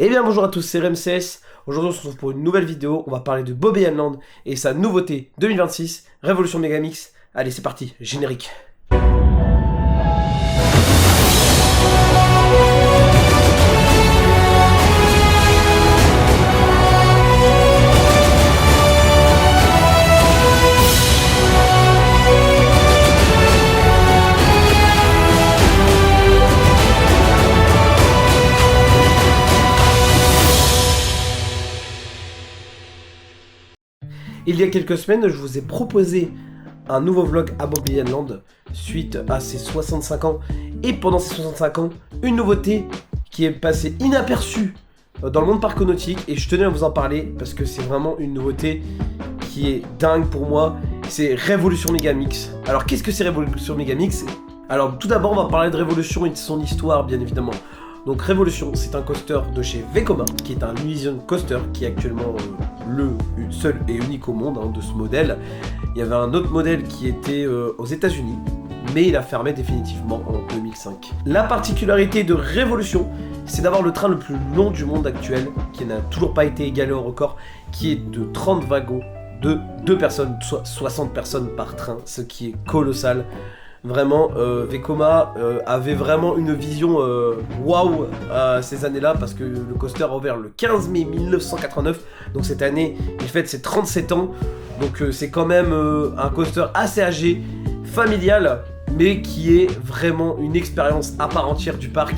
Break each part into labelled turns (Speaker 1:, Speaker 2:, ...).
Speaker 1: Eh bien bonjour à tous, c'est Ramsès. Aujourd'hui on se retrouve pour une nouvelle vidéo. On va parler de Bobby Hanlon et sa nouveauté 2026, Révolution Megamix. Allez c'est parti, générique. Il y a quelques semaines, je vous ai proposé un nouveau vlog à Bobby Hanlon suite à ses 65 ans. Et pendant ces 65 ans, une nouveauté qui est passée inaperçue dans le monde parconautique. Et je tenais à vous en parler parce que c'est vraiment une nouveauté qui est dingue pour moi. C'est Révolution Megamix. Alors qu'est-ce que c'est Révolution Megamix? Alors tout d'abord, on va parler de Révolution et de son histoire, bien évidemment. Donc Révolution, c'est un coaster de chez Vekoma, qui est un Illusion Coaster, qui est actuellement le seul et unique au monde de ce modèle. Il y avait un autre modèle qui était aux États-Unis, mais il a fermé définitivement en 2005. La particularité de Révolution, c'est d'avoir le train le plus long du monde actuel, qui n'a toujours pas été égalé au record, qui est de 30 wagons de 2 personnes, soit 60 personnes par train, ce qui est colossal. Vraiment, Vekoma avait vraiment une vision waouh ces années-là, parce que le coaster a ouvert le 15 mai 1989, donc cette année il fête ses 37 ans, donc c'est quand même un coaster assez âgé, familial, mais qui est vraiment une expérience à part entière du parc.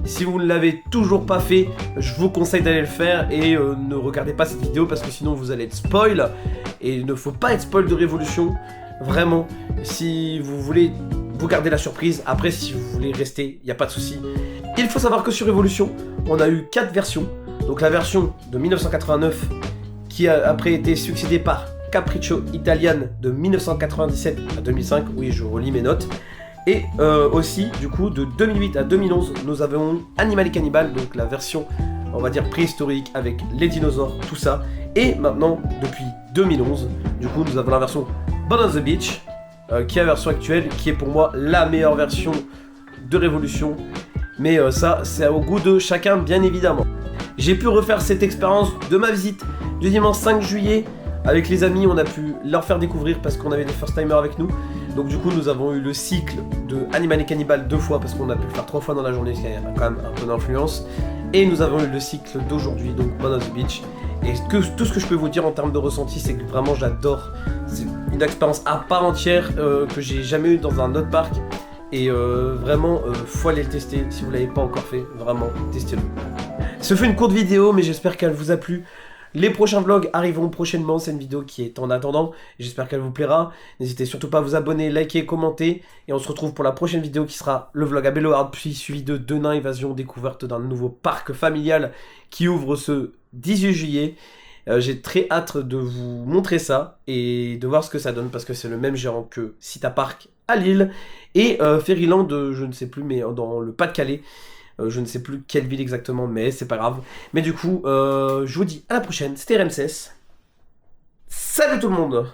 Speaker 1: Si vous ne l'avez toujours pas fait, je vous conseille d'aller le faire et ne regardez pas cette vidéo parce que sinon vous allez être spoil, et il ne faut pas être spoil de Révolution. Vraiment, si vous voulez vous garder la surprise, après si vous voulez rester, il n'y a pas de souci. Il faut savoir que sur Révolution, on a eu 4 versions. Donc la version de 1989, qui a après été succédée par Capriccio Italian de 1997 à 2005, oui je relis mes notes. Et aussi, du coup, de 2008 à 2011, nous avons eu Animal et Cannibal, donc la version, on va dire, préhistorique, avec les dinosaures, tout ça. Et maintenant, depuis 2011, du coup, nous avons la version Born on the Beach, qui est la version actuelle, qui est pour moi la meilleure version de Révolution. Mais ça, c'est au goût de chacun, bien évidemment. J'ai pu refaire cette expérience de ma visite du dimanche 5 juillet. Avec les amis, on a pu leur faire découvrir parce qu'on avait des first timers avec nous. Donc du coup, nous avons eu le cycle de Animal et Cannibal 2 fois parce qu'on a pu le faire 3 fois dans la journée, ce qui a quand même un peu d'influence. Et nous avons eu le cycle d'aujourd'hui, donc Born on the Beach. Et tout ce que je peux vous dire en termes de ressenti, c'est que vraiment j'adore. C'est une expérience à part entière que j'ai jamais eu dans un autre parc. Et vraiment, faut aller le tester si vous l'avez pas encore fait. Vraiment, testez-le. Ce fut une courte vidéo, mais j'espère qu'elle vous a plu. Les prochains vlogs arriveront prochainement, c'est une vidéo qui est en attendant, j'espère qu'elle vous plaira. N'hésitez surtout pas à vous abonner, liker, commenter, et on se retrouve pour la prochaine vidéo qui sera le vlog à Bellewaerde, puis suivi de Deux Nains Évasion, découverte d'un nouveau parc familial qui ouvre ce 18 juillet. J'ai très hâte de vous montrer ça et de voir ce que ça donne, parce que c'est le même gérant que Cita Park à Lille, et Fairyland, je ne sais plus, mais dans le Pas-de-Calais. Je ne sais plus quelle ville exactement, mais c'est pas grave. Mais du coup, je vous dis à la prochaine. C'était Ramsès. Salut tout le monde!